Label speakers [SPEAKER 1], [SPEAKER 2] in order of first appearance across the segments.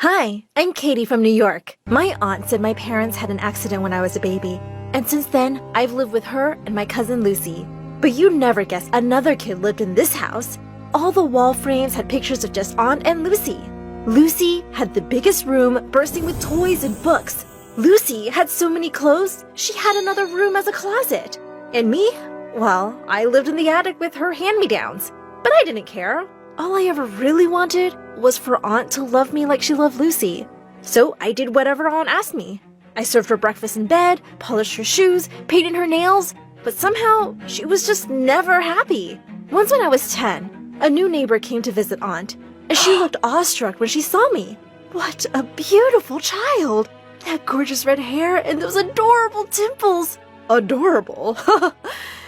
[SPEAKER 1] Hi, I'm Katie from New York. My aunt said my parents had an accident when I was a baby, and since then, I've lived with her and my cousin Lucy. But you'd never guess another kid lived in this house. All the wall frames had pictures of just Aunt and Lucy. Lucy had the biggest room bursting with toys and books. Lucy had so many clothes, she had another room as a closet. And me? Well, I lived in the attic with her hand-me-downs. But I didn't care. All I ever really wanted was for Aunt to love me like she loved Lucy. So I did whatever Aunt asked me. I served her breakfast in bed, polished her shoes, painted her nails, but somehow she was just never happy. Once when I was 10, a new neighbor came to visit Aunt, and she looked awestruck when she saw me. What a beautiful child! That gorgeous red hair and those adorable dimples. Adorable?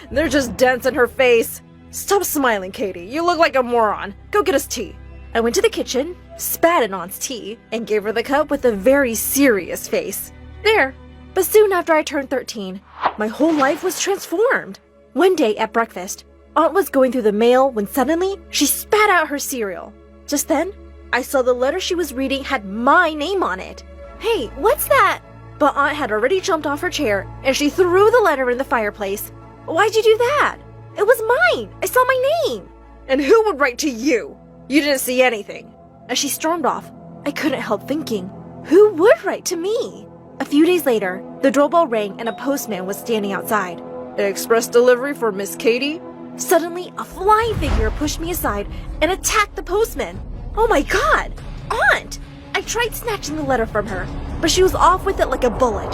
[SPEAKER 1] They're just dents in her face. Stop smiling, Katie. You look like a moron. Go get us tea. I went to the kitchen, spat in Aunt's tea, and gave her the cup with a very serious face. There. But soon after I turned 13, my whole life was transformed. One day at breakfast, Aunt was going through the mail when suddenly she spat out her cereal. Just then, I saw the letter she was reading had my name on it. Hey, what's that? But Aunt had already jumped off her chair, and she threw the letter in the fireplace. Why'd you do that? It was mine! I saw my name! And who would write to you? You didn't see anything. As she stormed off, I couldn't help thinking, who would write to me? A few days later, the doorbell rang and a postman was standing outside. Express delivery for Miss Katie? Suddenly, a flying figure pushed me aside and attacked the postman. Oh my god! Aunt! I tried snatching the letter from her, but she was off with it like a bullet.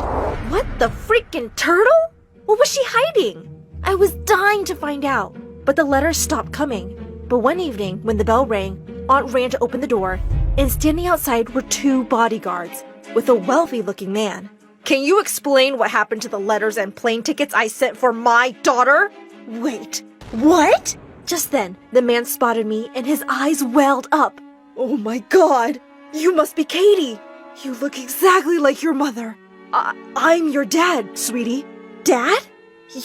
[SPEAKER 1] What the freaking turtle? What was she hiding? I was dying to find out, but the letter stopped coming. But one evening, when the bell rang, Aunt ran to open the door, and standing outside were two bodyguards, with a wealthy-looking man. Can you explain what happened to the letters and plane tickets I sent for my daughter? Wait, what? Just then, the man spotted me, and his eyes welled up. Oh my god, you must be Katie. You look exactly like your mother. I'm your dad, sweetie. Dad?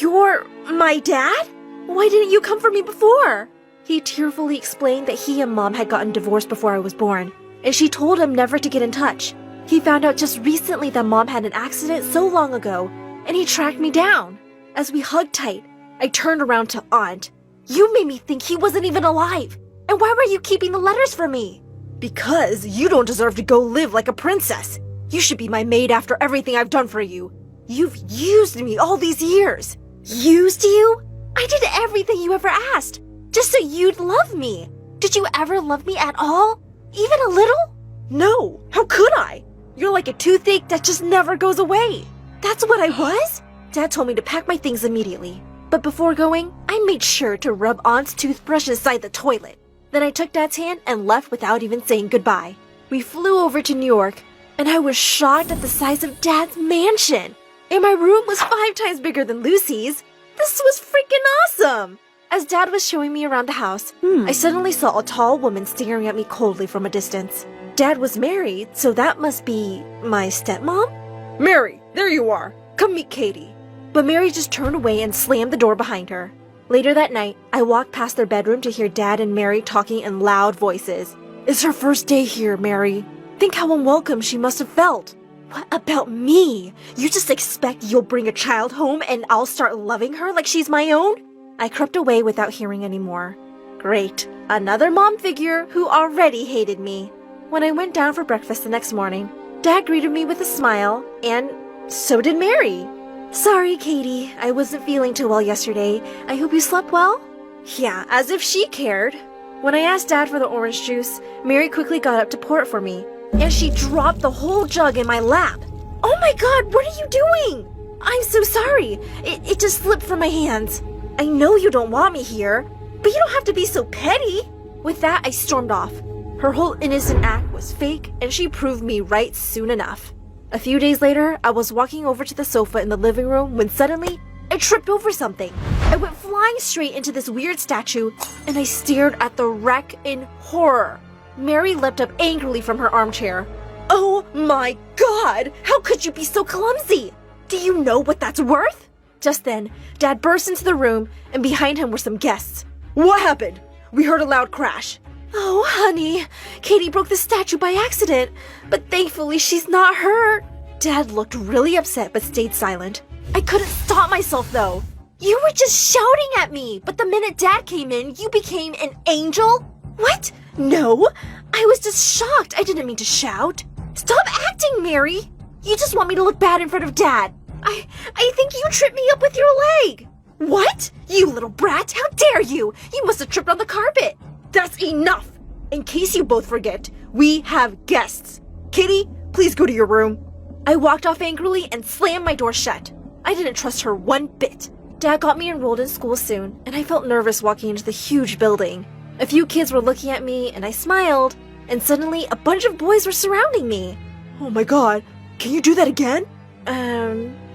[SPEAKER 1] You're my dad? Why didn't you come for me before? He tearfully explained that he and Mom had gotten divorced before I was born, and she told him never to get in touch. He found out just recently that Mom had an accident so long ago, and he tracked me down. As we hugged tight, I turned around to Aunt. You made me think he wasn't even alive. And why were you keeping the letters for me? Because you don't deserve to go live like a princess. You should be my maid after everything I've done for you. You've used me all these years. Used you? I did everything you ever asked, just so you'd love me. Did you ever love me at all? Even a little? No, how could I? You're like a toothache that just never goes away. That's what I was? Dad told me to pack my things immediately. But before going, I made sure to rub Aunt's toothbrush inside the toilet. Then I took Dad's hand and left without even saying goodbye. We flew over to New York, and I was shocked at the size of Dad's mansion. And my room was 5 times bigger than Lucy's. This was freaking awesome! As Dad was showing me around the house, I suddenly saw a tall woman staring at me coldly from a distance. Dad was married, so that must be my stepmom? Mary, there you are. Come meet Katie. But Mary just turned away and slammed the door behind her. Later that night, I walked past their bedroom to hear Dad and Mary talking in loud voices. It's her first day here, Mary. Think how unwelcome she must have felt. What about me? You just expect you'll bring a child home and I'll start loving her like she's my own? I crept away without hearing any more. Great. Another mom figure who already hated me. When I went down for breakfast the next morning, Dad greeted me with a smile, and so did Mary. Sorry, Katie. I wasn't feeling too well yesterday. I hope you slept well? Yeah, as if she cared. When I asked Dad for the orange juice, Mary quickly got up to pour it for me, and she dropped the whole jug in my lap. Oh my god, what are you doing? I'm so sorry. It just slipped from my hands. I know you don't want me here, but you don't have to be so petty. With that, I stormed off. Her whole innocent act was fake, and she proved me right soon enough. A few days later, I was walking over to the sofa in the living room when suddenly, I tripped over something. I went flying straight into this weird statue, and I stared at the wreck in horror. Mary leapt up angrily from her armchair. Oh my god! How could you be so clumsy? Do you know what that's worth? Just then, Dad burst into the room, and behind him were some guests. What happened? We heard a loud crash. Oh, honey, Katie broke the statue by accident, but thankfully she's not hurt. Dad looked really upset but stayed silent. I couldn't stop myself though. You were just shouting at me, but the minute Dad came in, you became an angel? What? No, I was just shocked. I didn't mean to shout. Stop acting, Mary. You just want me to look bad in front of Dad. I think you tripped me up with your leg. What? You little brat, how dare you? You must have tripped on the carpet. That's enough. In case you both forget, we have guests. Kitty, please go to your room. I walked off angrily and slammed my door shut. I didn't trust her one bit. Dad got me enrolled in school soon, and I felt nervous walking into the huge building. A few kids were looking at me, and I smiled, and suddenly a bunch of boys were surrounding me. Oh my god, can you do that again?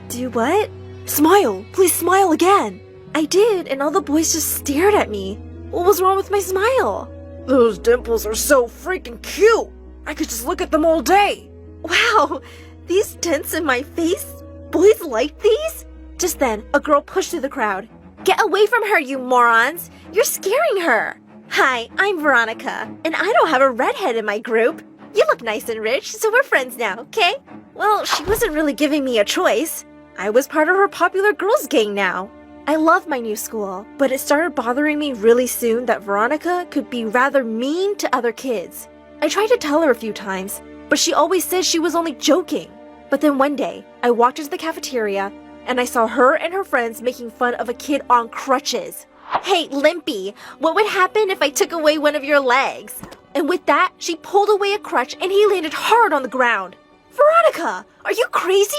[SPEAKER 1] Do what? Smile! Please smile again! I did, and all the boys just stared at me. What was wrong with my smile? Those dimples are so freaking cute! I could just look at them all day! Wow! These dents in my face? Boys like these? Just then, a girl pushed through the crowd. Get away from her, you morons! You're scaring her! Hi, I'm Veronica, and I don't have a redhead in my group. You look nice and rich, so we're friends now, okay? Well, she wasn't really giving me a choice. I was part of her popular girls gang now. I love my new school, but it started bothering me really soon that Veronica could be rather mean to other kids. I tried to tell her a few times, but she always said she was only joking. But then one day, I walked into the cafeteria, and I saw her and her friends making fun of a kid on crutches. Hey, Limpy, what would happen if I took away one of your legs? And with that, she pulled away a crutch and he landed hard on the ground. Veronica, are you crazy?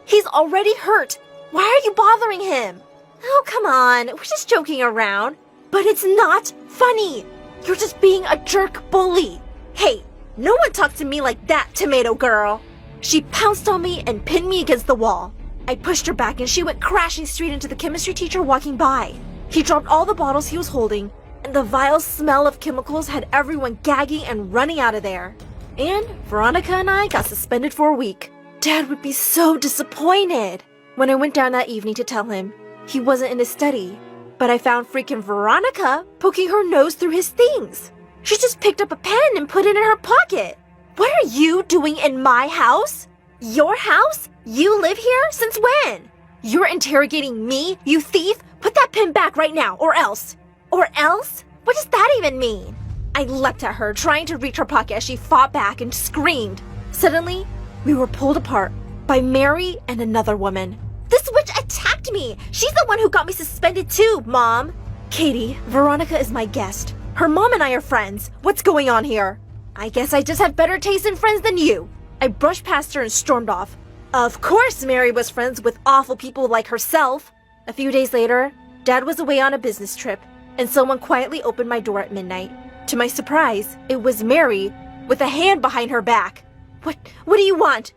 [SPEAKER 1] He's already hurt. Why are you bothering him? Oh, come on, we're just joking around. But it's not funny. You're just being a jerk bully. Hey, no one talks to me like that, tomato girl. She pounced on me and pinned me against the wall. I pushed her back and she went crashing straight into the chemistry teacher walking by. He dropped all the bottles he was holding, and the vile smell of chemicals had everyone gagging and running out of there. And Veronica and I got suspended for a week. Dad would be so disappointed. When I went down that evening to tell him, he wasn't in his study, but I found freaking Veronica poking her nose through his things. She just picked up a pen and put it in her pocket. What are you doing in my house? Your house? You live here? Since when? You're interrogating me, you thief? Put that pen back right now, or else. Or else? What does that even mean? I leapt at her, trying to reach her pocket as she fought back and screamed. Suddenly, we were pulled apart by Mary and another woman. This witch attacked me! She's the one who got me suspended too, Mom! Katie, Veronica is my guest. Her mom and I are friends. What's going on here? I guess I just have better taste in friends than you. I brushed past her and stormed off. Of course Mary was friends with awful people like herself. A few days later, Dad was away on a business trip, and someone quietly opened my door at midnight. To my surprise, it was Mary, with a hand behind her back. What do you want?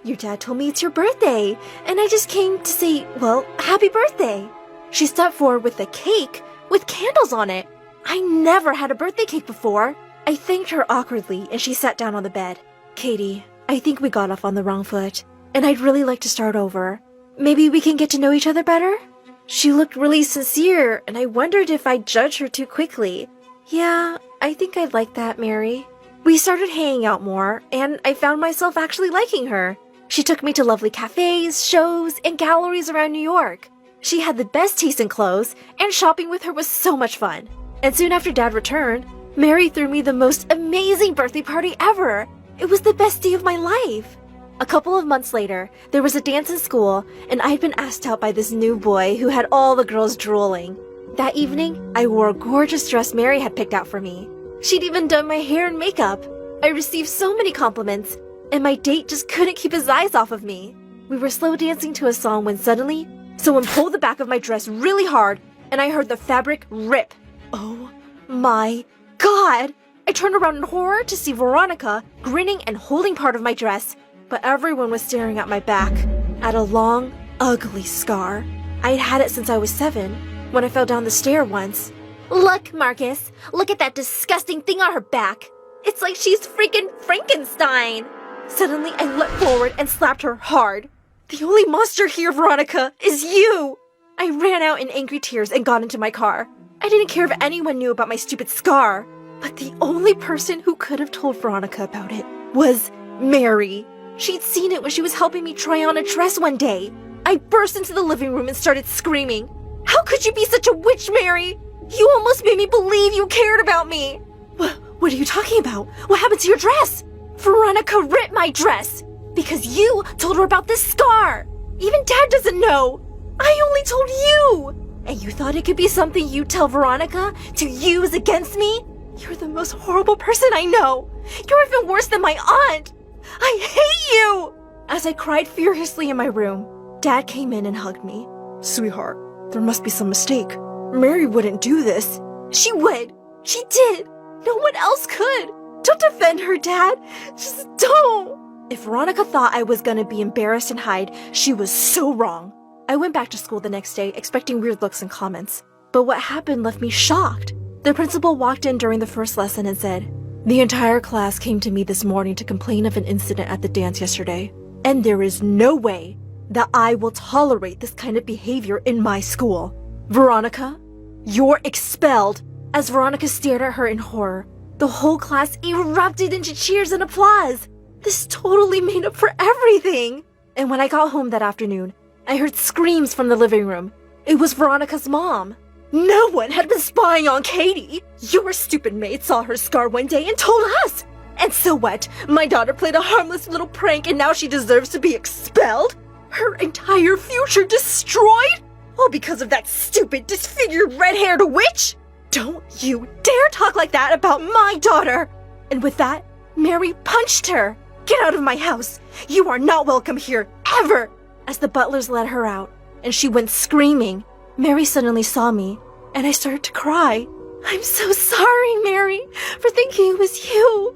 [SPEAKER 1] Your dad told me it's your birthday, and I just came to say, well, happy birthday. She stepped forward with a cake with candles on it. I never had a birthday cake before. I thanked her awkwardly, and she sat down on the bed. Katie, I think we got off on the wrong foot, and I'd really like to start over. Maybe we can get to know each other better? She looked really sincere, and I wondered if I'd judge her too quickly. Yeah, I think I'd like that, Mary. We started hanging out more, and I found myself actually liking her. She took me to lovely cafes, shows, and galleries around New York. She had the best taste in clothes, and shopping with her was so much fun. And soon after Dad returned, Mary threw me the most amazing birthday party ever. It was the best day of my life. A couple of months later, there was a dance in school, and I'd been asked out by this new boy who had all the girls drooling. That evening, I wore a gorgeous dress Mary had picked out for me. She'd even done my hair and makeup. I received so many compliments, and my date just couldn't keep his eyes off of me. We were slow dancing to a song when suddenly, someone pulled the back of my dress really hard, and I heard the fabric rip. Oh my God! I turned around in horror to see Veronica grinning and holding part of my dress, but everyone was staring at my back, at a long, ugly scar. I'd had it since I was 7, when I fell down the stair once. Look, Marcus, look at that disgusting thing on her back. It's like she's freaking Frankenstein. Suddenly, I leapt forward and slapped her hard. The only monster here, Veronica, is you. I ran out in angry tears and got into my car. I didn't care if anyone knew about my stupid scar. But the only person who could have told Veronica about it was Mary. She'd seen it when she was helping me try on a dress one day. I burst into the living room and started screaming. How could you be such a witch, Mary? You almost made me believe you cared about me. What are you talking about? What happened to your dress? Veronica ripped my dress because you told her about this scar. Even Dad doesn't know. I only told you. And you thought it could be something you'd tell Veronica to use against me? You're the most horrible person I know. You're even worse than my aunt. I hate you! As I cried furiously in my room, Dad came in and hugged me. Sweetheart, there must be some mistake. Mary wouldn't do this. She would. She did. No one else could. Don't defend her, Dad. Just don't. If Veronica thought I was gonna be embarrassed and hide, she was so wrong. I went back to school the next day expecting weird looks and comments. But what happened left me shocked. The principal walked in during the first lesson and said, "The entire class came to me this morning to complain of an incident at the dance yesterday. And there is no way that I will tolerate this kind of behavior in my school. Veronica, you're expelled." As Veronica stared at her in horror, the whole class erupted into cheers and applause. This totally made up for everything. And when I got home that afternoon, I heard screams from the living room. It was Veronica's mom. No one had been spying on Katie. Your stupid maid saw her scar one day and told us. And so what? My daughter played a harmless little prank and now she deserves to be expelled? Her entire future destroyed? All because of that stupid, disfigured, red-haired witch? Don't you dare talk like that about my daughter! And with that, Mary punched her. Get out of my house. You are not welcome here, ever! As the butlers led her out, and she went screaming, Mary suddenly saw me, and I started to cry. I'm so sorry, Mary, for thinking it was you.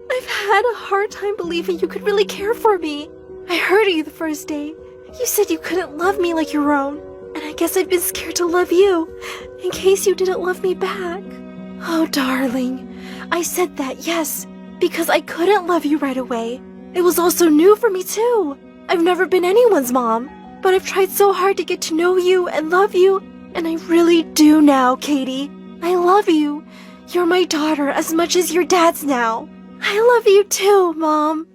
[SPEAKER 1] I've had a hard time believing you could really care for me. I heard you the first day. You said you couldn't love me like your own, and I guess I've been scared to love you, in case you didn't love me back. Oh, darling, I said that, yes, because I couldn't love you right away. It was also new for me, too. I've never been anyone's mom, but I've tried so hard to get to know you and love you, and I really do now, Katie. I love you. You're my daughter as much as your dad's now. I love you too, Mom.